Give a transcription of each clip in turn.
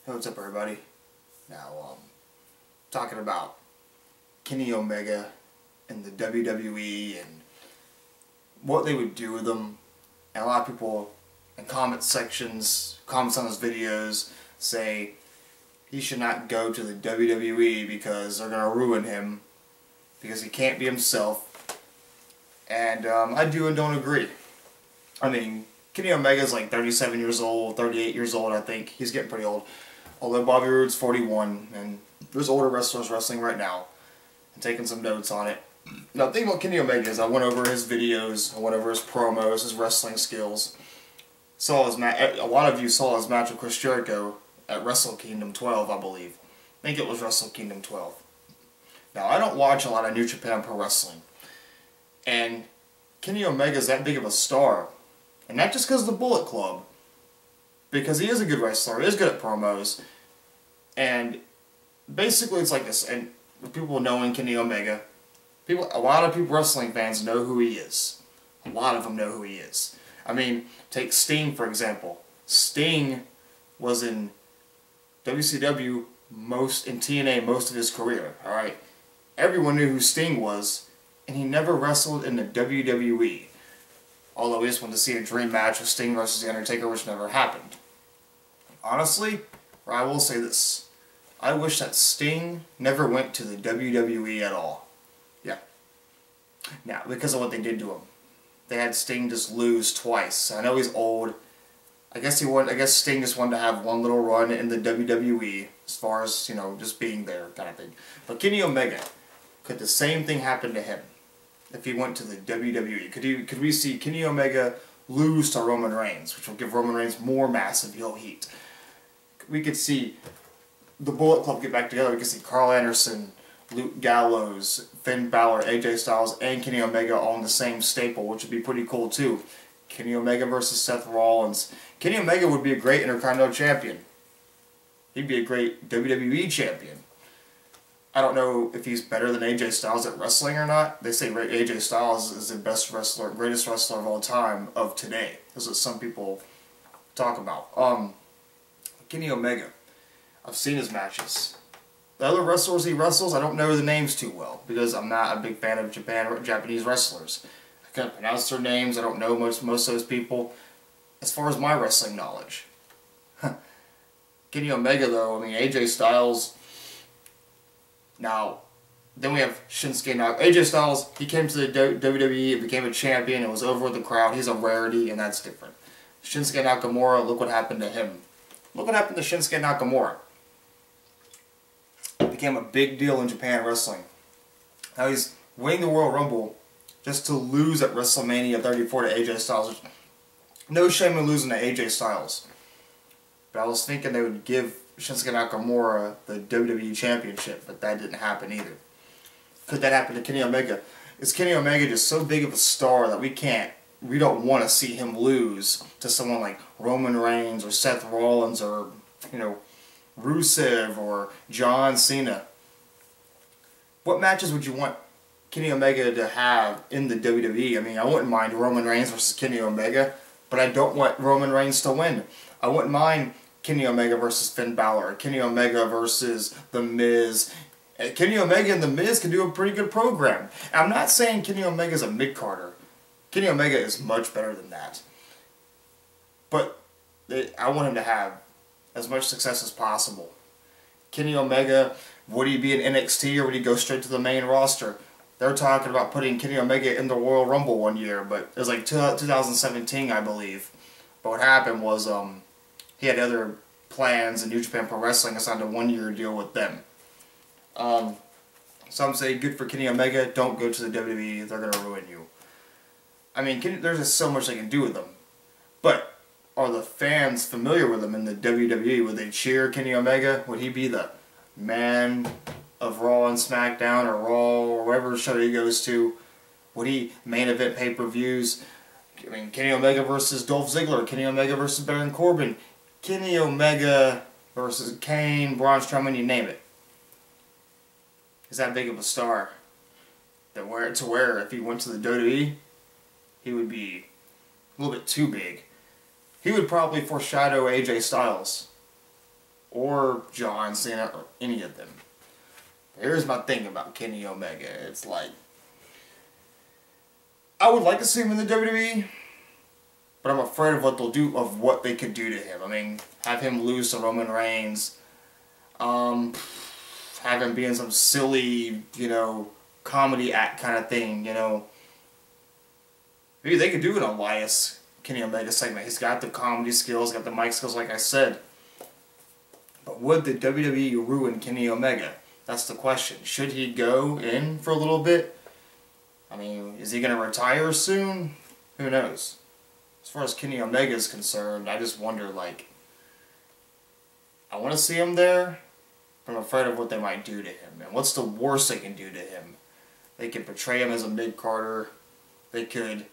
Hey, what's up, everybody? Now, talking about Kenny Omega and the WWE and what they would do with them. And a lot of people in comments on his videos say he should not go to the WWE because they're going to ruin him, because he can't be himself. And I do and don't agree. I mean, Kenny Omega is like 37 years old, 38 years old, I think. He's getting pretty old. Although Bobby Roode's 41, and there's older wrestlers wrestling right now, and taking some notes on it. Now, the thing about Kenny Omega is I went over his videos, I went over his promos, his wrestling skills. Saw his a lot of you saw his match with Chris Jericho at Wrestle Kingdom 12, I believe. I think it was Wrestle Kingdom 12. Now, I don't watch a lot of New Japan Pro Wrestling, and Kenny Omega's that big of a star, and not just because of the Bullet Club, because he is a good wrestler, he is good at promos, and basically it's like this, and with people knowing Kenny Omega, a lot of people, wrestling fans, know who he is. A lot of them know who he is. I mean, take Sting, for example. Sting was in WCW in TNA most of his career, alright? Everyone knew who Sting was, and he never wrestled in the WWE. Although we just wanted to see a dream match with Sting versus The Undertaker, which never happened. Honestly, I will say this. I wish that Sting never went to the WWE at all. Yeah. Now, because of what they did to him. They had Sting just lose twice. I know he's old. I guess Sting just wanted to have one little run in the WWE, as far as, you know, just being there, kind of thing. But Kenny Omega, could the same thing happen to him if he went to the WWE? Could we see Kenny Omega lose to Roman Reigns, which will give Roman Reigns more massive heel heat? We could see the Bullet Club get back together. We could see Carl Anderson, Luke Gallows, Finn Balor, AJ Styles, and Kenny Omega all in the same staple, which would be pretty cool too. Kenny Omega versus Seth Rollins. Kenny Omega would be a great Intercontinental Champion. He'd be a great WWE Champion. I don't know if he's better than AJ Styles at wrestling or not. They say AJ Styles is the best wrestler, greatest wrestler of all time of today. This is what some people talk about. Kenny Omega. I've seen his matches. The other wrestlers he wrestles, I don't know the names too well, because I'm not a big fan of Japanese wrestlers. I can't pronounce their names, I don't know most of those people. As far as my wrestling knowledge. Kenny Omega though, I mean, AJ Styles. Now, then we have Shinsuke Nakamura. AJ Styles, he came to the WWE and became a champion and was over with the crowd. He's a rarity, and that's different. Shinsuke Nakamura, look what happened to him. Look what happened to Shinsuke Nakamura. It became a big deal in Japan wrestling. Now he's winning the Royal Rumble just to lose at WrestleMania 34 to AJ Styles. No shame in losing to AJ Styles. But I was thinking they would give Shinsuke Nakamura the WWE Championship, but that didn't happen either. Could that happen to Kenny Omega? Is Kenny Omega just so big of a star that we don't want to see him lose to someone like Roman Reigns or Seth Rollins or, you know, Rusev or John Cena? What matches would you want Kenny Omega to have in the WWE? I mean, I wouldn't mind Roman Reigns versus Kenny Omega, but I don't want Roman Reigns to win. I wouldn't mind Kenny Omega versus Finn Balor, Kenny Omega versus The Miz. Kenny Omega and The Miz can do a pretty good program. And I'm not saying Kenny Omega is a mid-carder. Kenny Omega is much better than that. But I want him to have as much success as possible. Kenny Omega, would he be in NXT or would he go straight to the main roster? They're talking about putting Kenny Omega in the Royal Rumble one year, but it was like 2017, I believe. But what happened was he had other plans, and New Japan Pro Wrestling and signed a one-year deal with them. Some say good for Kenny Omega, don't go to the WWE, they're going to ruin you. I mean, there's just so much they can do with them. But are the fans familiar with him in the WWE? Would they cheer Kenny Omega? Would he be the man of Raw and SmackDown or Raw or whatever show he goes to? Would he main event pay-per-views? I mean, Kenny Omega versus Dolph Ziggler, Kenny Omega versus Baron Corbin, Kenny Omega versus Kane, Braun Strowman, you name it. He's that big of a star that where if he went to the WWE, he would be a little bit too big. He would probably foreshadow AJ Styles. or John Cena or any of them. Here's my thing about Kenny Omega. It's like, I would like to see him in the WWE, but I'm afraid of what they'll do, of what they could do to him. I mean, have him lose to Roman Reigns, have him be in some silly, you know, comedy act kind of thing, you know. Maybe they could do an Elias Kenny Omega segment. He's got the comedy skills, got the mic skills, like I said. But would the WWE ruin Kenny Omega? That's the question. Should he go in for a little bit? I mean, is he going to retire soon? Who knows? As far as Kenny Omega is concerned, I just wonder, like, I want to see him there, but I'm afraid of what they might do to him. And what's the worst they can do to him? They could portray him as a mid-carder. They could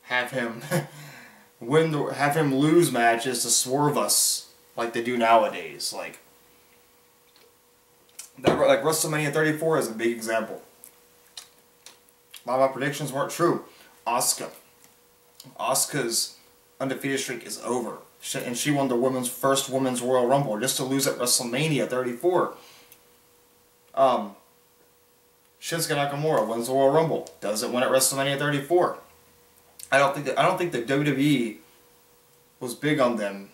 have him have him lose matches to swerve us like they do nowadays. Like WrestleMania 34 is a big example. A lot of my predictions weren't true. Asuka's undefeated streak is over. And she won the first women's Royal Rumble just to lose at WrestleMania 34. Shinsuke Nakamura wins the Royal Rumble, doesn't win at WrestleMania 34. I don't think the WWE was big on them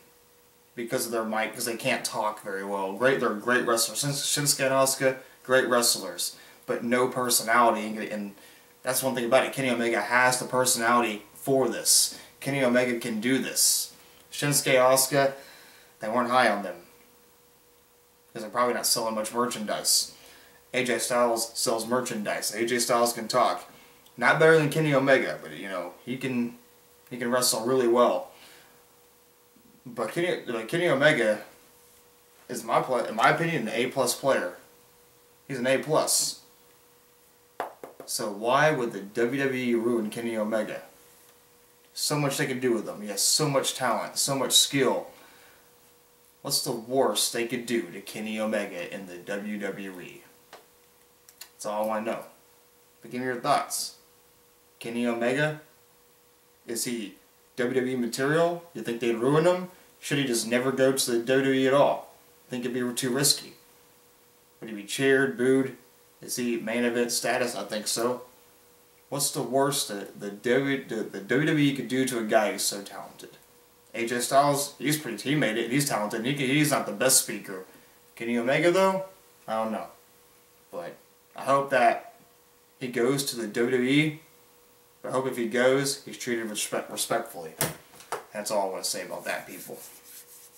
because of their mic, because they can't talk very well. They're great wrestlers. Shinsuke and Asuka, great wrestlers, but no personality. And that's one thing about it. Kenny Omega has the personality for this. Kenny Omega can do this. Shinsuke, Asuka, they weren't high on them because they're probably not selling much merchandise. AJ Styles sells merchandise. AJ Styles can talk. Not better than Kenny Omega, but you know, he can wrestle really well. But Kenny Omega is, in my opinion, an A+ player. He's an A+. So why would the WWE ruin Kenny Omega? So much they can do with him. He has so much talent, so much skill. What's the worst they could do to Kenny Omega in the WWE? That's all I want to know. But give me your thoughts. Kenny Omega? Is he WWE material? You think they'd ruin him? Should he just never go to the WWE at all? Think it'd be too risky? Would he be cheered, booed? Is he main event status? I think so. What's the worst that the WWE could do to a guy who's so talented? AJ Styles, he made it, and he's talented, and he's not the best speaker. Kenny Omega, though? I don't know. But I hope that he goes to the WWE. But I hope if he goes, he's treated respectfully. That's all I want to say about that, people.